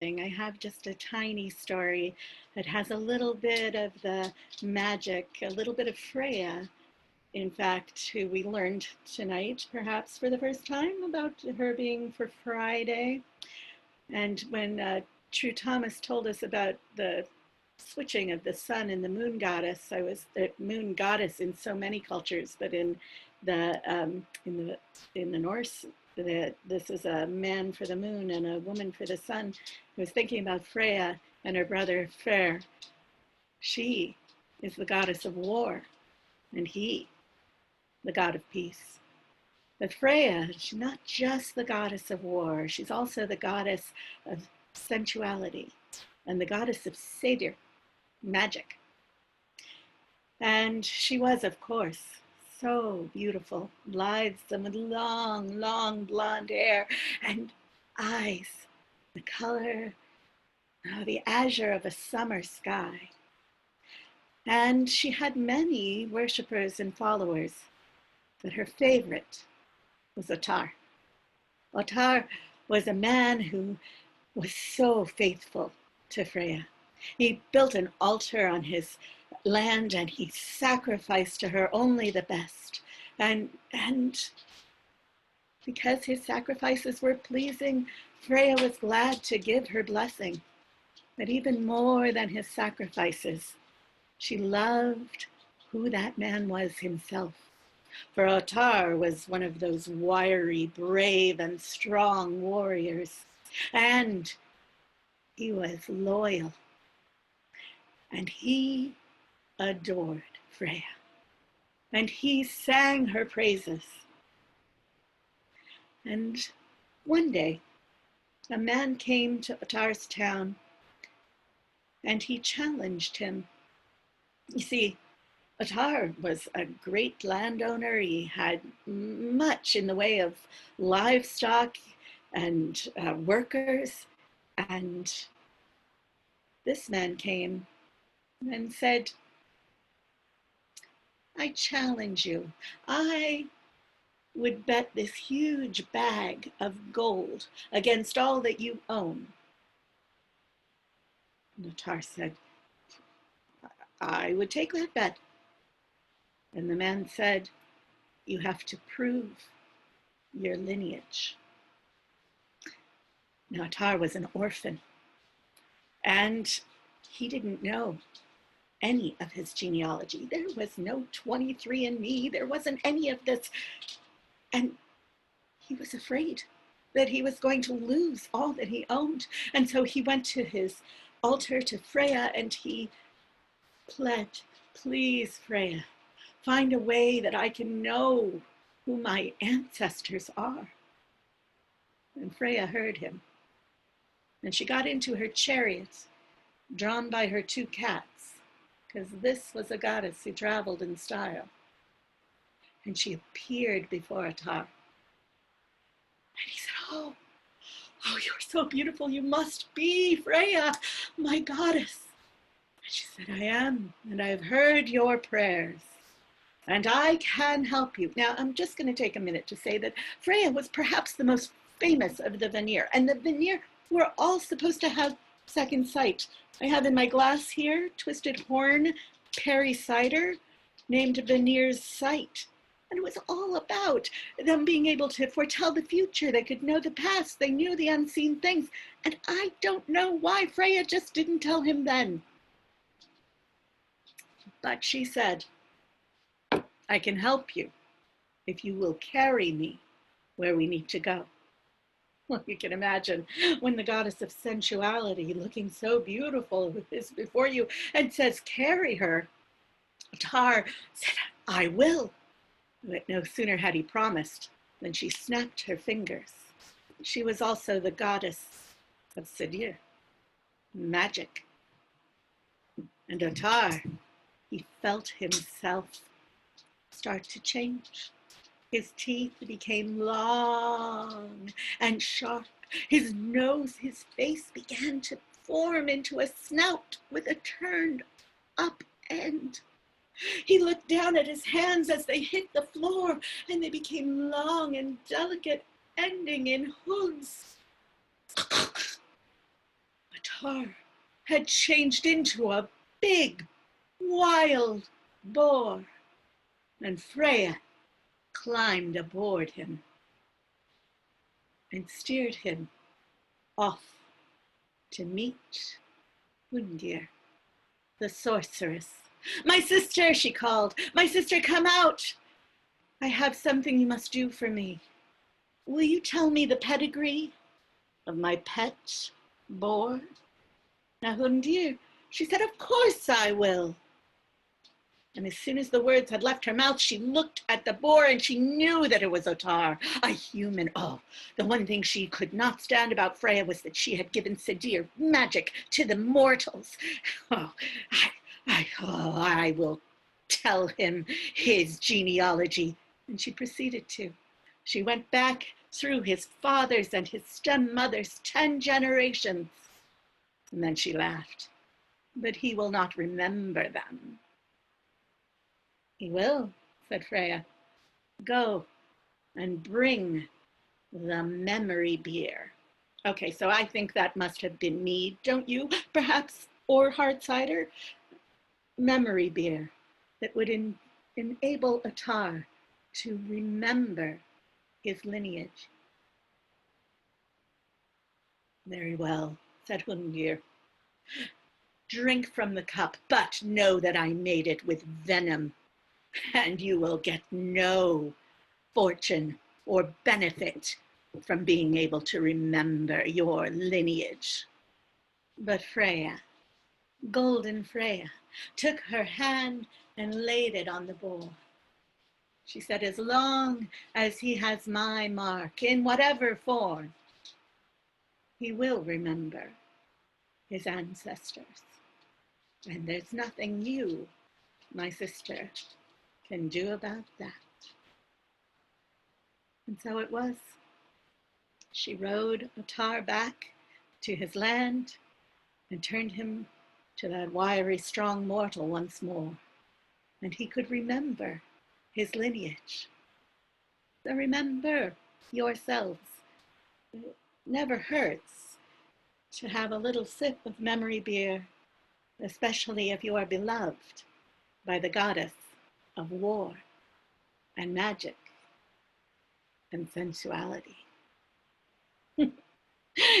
I have just a tiny story that has a little bit of the magic, a little bit of Freya, in fact, who we learned tonight, perhaps for the first time, about her being for Friday. And when True Thomas told us about the switching of the sun and the moon goddess, I was the moon goddess in so many cultures, but the in the Norse, this is a man for the moon and a woman for the sun. I was thinking about Freya and her brother Freyr. She is the goddess of war, and he, the god of peace. But Freya, she's not just the goddess of war, she's also the goddess of sensuality and the goddess of Cider, magic. And she was, of course, so beautiful, blithesome, with long, long blonde hair and eyes, the color, the azure of a summer sky. And she had many worshippers and followers, but her favorite was Ottar. Ottar was a man who was so faithful to Freya. He built an altar on his land and he sacrificed to her only the best. And because his sacrifices were pleasing, Freya was glad to give her blessing. But even more than his sacrifices, she loved who that man was himself. For Ottar was one of those wiry, brave, and strong warriors. And he was loyal. And he adored Freya. And he sang her praises. And one day, a man came to Ottar's town and he challenged him. You see, Ottar was a great landowner. He had much in the way of livestock and workers. And this man came and said, I challenge you. I would bet this huge bag of gold against all that you own. And Ottar said, I would take that bet. And the man said, you have to prove your lineage. Now, Ottar was an orphan, and he didn't know any of his genealogy. There was no 23andMe. There wasn't any of this. And he was afraid that he was going to lose all that he owned. And so he went to his altar to Freya and he pled, please, Freya, find a way that I can know who my ancestors are. And Freya heard him. And she got into her chariot, drawn by her two cats, because this was a goddess who traveled in style. And she appeared before Ottar. And he said, oh, you're so beautiful. You must be Freya, my goddess. And she said, I am, and I've heard your prayers, and I can help you. Now, I'm just going to take a minute to say that Freya was perhaps the most famous of the Vanir, and the Vanir were all supposed to have second sight. I have in my glass here Twisted Horn Mead Cider, named Vanir's Sight. And it was all about them being able to foretell the future. They could know the past. They knew the unseen things. And I don't know why Freya just didn't tell him then. But she said, I can help you if you will carry me where we need to go. Well, you can imagine when the goddess of sensuality, looking so beautiful, is before you and says, carry her. Ottar said, I will. But no sooner had he promised than she snapped her fingers. She was also the goddess of Cider, magic. And Ottar, he felt himself start to change. His teeth became long and sharp. His nose, his face began to form into a snout with a turned up end. He looked down at his hands as they hit the floor, and they became long and delicate, ending in hooves. Ottar had changed into a big, wild boar, and Freya climbed aboard him and steered him off to meet Hundir, the sorceress. "My sister," she called, "my sister, come out. I have something you must do for me. Will you tell me the pedigree of my pet boar?" Now Hundir, she said, "Of course I will." And as soon as the words had left her mouth, she looked at the boar and she knew that it was Ottar, a human. Oh, the one thing she could not stand about Freya was that she had given Sadir magic to the mortals. Oh, I will tell him his genealogy. And she proceeded to. She went back through his father's and his stepmother's 10 generations. And then she laughed. "But he will not remember them." "He will," said Freya. "Go and bring the memory beer." Okay, so I think that must have been mead, don't you? Perhaps, or hard cider? Memory beer that would enable Ottar to remember his lineage. "Very well," said Hundir. "Drink from the cup, but know that I made it with venom, and you will get no fortune or benefit from being able to remember your lineage." But Freya, golden Freya, took her hand and laid it on the boar. She said, "As long as he has my mark, in whatever form, he will remember his ancestors. And there's nothing you, my sister, can do about that." And so it was. She rode Ottar back to his land and turned him to that wiry, strong mortal once more. And he could remember his lineage. So remember yourselves. It never hurts to have a little sip of memory beer, especially if you are beloved by the goddess of war and magic and sensuality.